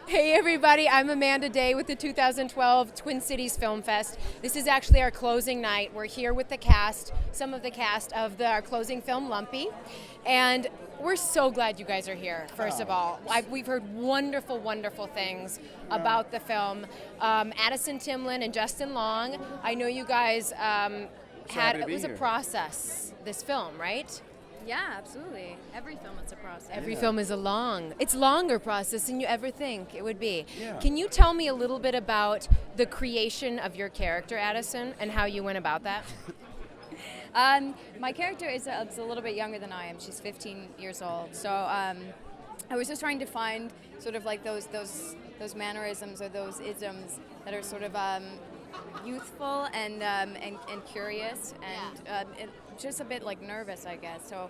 Hey everybody, I'm Amanda Day with the 2012 Twin Cities Film Fest. This is actually our closing night. We're here with the cast, some of the cast of our closing film, Lumpy. And we're so glad you guys are here, first of all. We've heard wonderful, wonderful things about the film. Addison, Timlin, and Justin Long, I know you guys it was a process, this film, right? Yeah, absolutely. Every film is a process. Every film is it's longer process than you ever think it would be. Yeah. Can you tell me a little bit about the creation of your character, Addison, and how you went about that? My character is a little bit younger than I am. She's 15 years old. So I was just trying to find sort of like those mannerisms or those isms that are sort of youthful and curious and just a bit like nervous, I guess. So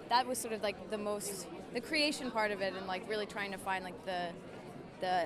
that was sort of like the creation part of it, and like really trying to find like the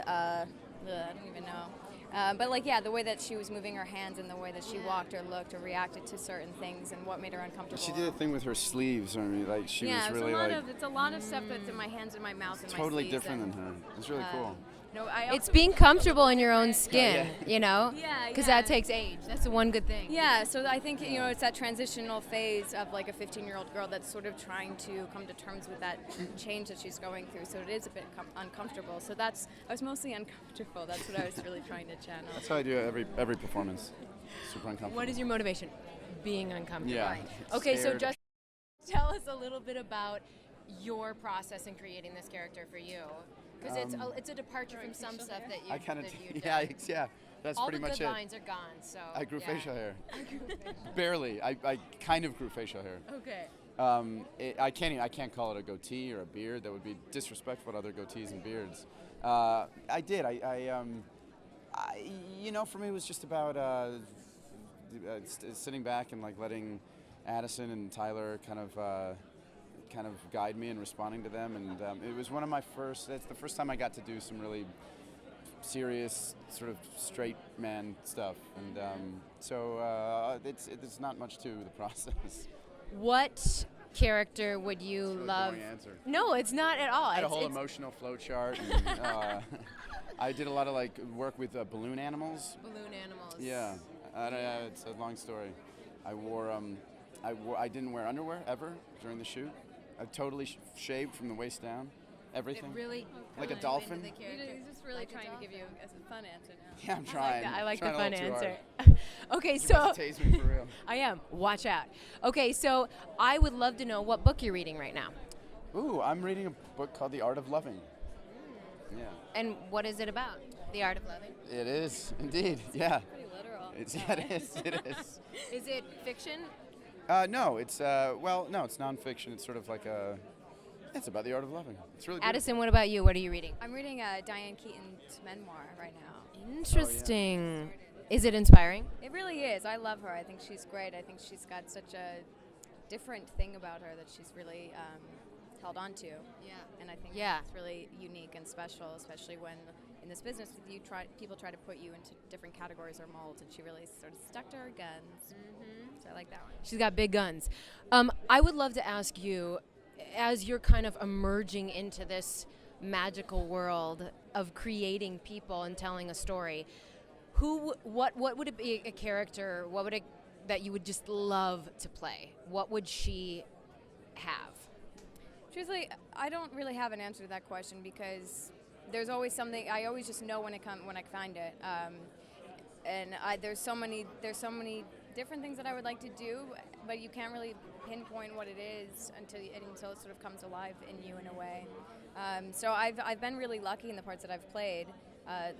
I don't even know. But like, yeah, the way that she was moving her hands and the way that she walked or looked or reacted to certain things and what made her uncomfortable. She did a thing with her sleeves. I mean, like she was really it's a lot of stuff that's in my hands and my mouth and my totally sleeves different than her. It's really cool. No, I It's also being comfortable in your own skin, you know? Yeah, Because yeah. that takes age. That's the one good thing. Yeah, so I think, it's that transitional phase of like a 15-year-old girl that's sort of trying to come to terms with that change that she's going through. So it is a bit uncomfortable. So I was mostly uncomfortable. That's what I was really trying to channel. That's how I do every performance. Super uncomfortable. What is your motivation? Being uncomfortable. Yeah. Okay, so Scared. just tell us a little bit about your process in creating this character for you. Because it's a departure from some stuff that I kind of you've yeah, done. yeah. That's All pretty the much good it. lines are gone, so I grew yeah. facial hair. Barely. I kind of grew facial hair. Okay. I can't call it a goatee or a beard. That would be disrespectful to other goatees and beards. I did. For me, it was just about sitting back and like letting Addison and Tyler kind of guide me in responding to them, and it was one of my first. It's the first time I got to do some really serious sort of straight man stuff, and it's not much to the process. What character would you That's a love? boring answer. No, it's not at all. I had a It's- whole it's- emotional flow chart. And, I did a lot of like work with balloon animals. Balloon animals. Yeah, it's a long story. I didn't wear underwear ever during the shoot. I totally shaved from the waist down, everything. It really Like a kind of dolphin? into the character. He's just really Like a trying to dolphin. give you a fun answer now. Yeah, I'm trying. I like the Trying a fun little too answer. hard. Okay, You're so about to tase me for real. I am. Watch out. Okay, so I would love to know what book you're reading right now, Ooh, I'm reading a book called The Art of Loving. Yeah. and what is it about? The art of loving. It is, indeed, yeah. Pretty literal. It is. Is it fiction? No, it's nonfiction. It's sort of like it's about the art of loving. It's really good. Addison, what about you? What are you reading? I'm reading Diane Keaton's memoir right now. Interesting. Is it inspiring? It really is. I love her. I think she's great. I think she's got such a different thing about her that she's really held on to. Yeah. And I think Yeah. it's really unique and special, especially when in this business people try to put you into different categories or molds, and she really sort of stuck to her guns. So I like that one. She's got big guns. I would love to ask you, as you're kind of emerging into this magical world of creating people and telling a story, what would it be a character? What would it that you would just love to play? What would she have? Truthfully, I don't really have an answer to that question because there's always something. I always just know when I find it. There's so many different things that I would like to do, but you can't really pinpoint what it is until it sort of comes alive in you in a way. So I've been really lucky in the parts that I've played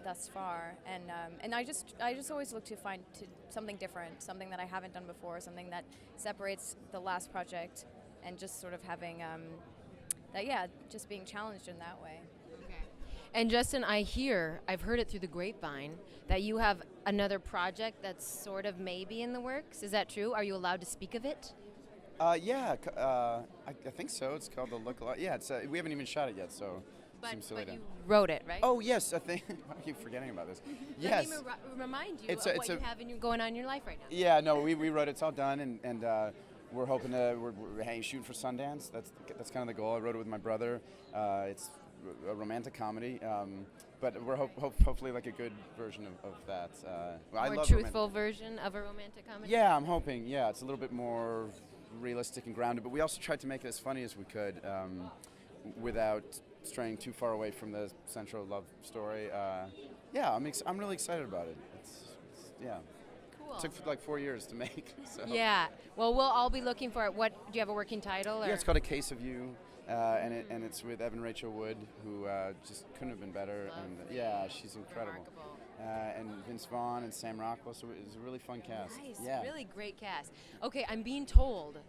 thus far, and I just always look to find something different, something that I haven't done before, something that separates the last project, and just sort of having just being challenged in that way. And Justin, I've heard it through the grapevine that you have another project that's sort of maybe in the works. Is that true? Are you allowed to speak of it? I think so. It's called The Look-Alike. Yeah, we haven't even shot it yet, so it seems silly to. You wrote it, right? Oh, yes, I think. I keep forgetting about this. Let Yes. me remind you It's of a- what it's you a- have going on in your life right now. Yeah, no, we wrote it. It's all done, and we're hoping we're shooting for Sundance. That's kind of the goal. I wrote it with my brother. It's a romantic comedy, but we're hopefully like a good version of that. I More love truthful version of a romantic comedy. Yeah, I'm hoping. Yeah, it's a little bit more realistic and grounded, but we also tried to make it as funny as we could without straying too far away from the central love story. Yeah, I'm really excited about it. Yeah. Cool. It took like 4 years to make. So. Yeah. Well, we'll all be looking for it. What do you have a working title? Or? Yeah, it's called A Case of You, and it's with Evan Rachel Wood, who just couldn't have been better. Lovely. And yeah, she's incredible. Remarkable. And Vince Vaughn and Sam Rockwell, so it was a really fun cast. Nice. Yeah. Really great cast. Okay, I'm being told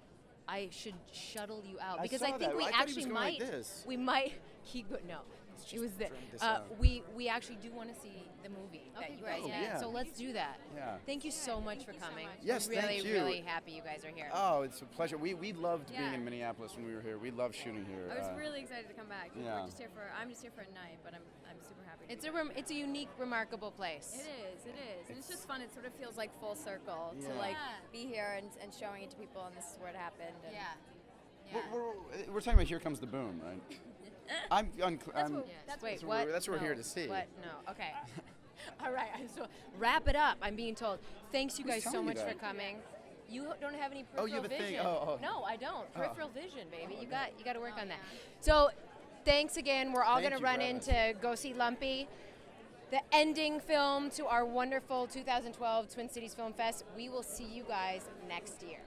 I should shuttle you out I because saw I think that. we I thought he actually was going might. like this. We might. No. It was there. drag this out. We actually do want to see the movie that Okay, you guys great. did. Yeah. So let's do that. Yeah. Thank you so much thank for you so coming. much. Yes, We're really, thank you. really happy you guys are here. Oh, it's a pleasure. We loved being Yeah. in Minneapolis when we were here. We loved shooting here. I was really excited to come back. Yeah. I'm just here for a night, but I'm super happy. To It's be it's a unique, remarkable place. It is, and it's just fun. It sort of feels like full circle to Yeah. like be here and showing it to people, and this is where it happened. And We're talking about Here Comes the Boom, right? Wait, what what? that's what we're No. here to see. What? No. Okay. All right. So wrap it up. I'm being told. Thanks you Who's guys so telling you much for that? coming. You don't have any peripheral Oh, you have a vision. thing. Oh. No, I don't. Peripheral vision, baby. You got to work on that. So, thanks again. We're all Thank going to you run for in having to go see Lumpy. The ending film to our wonderful 2012 Twin Cities Film Fest. We will see you guys next year.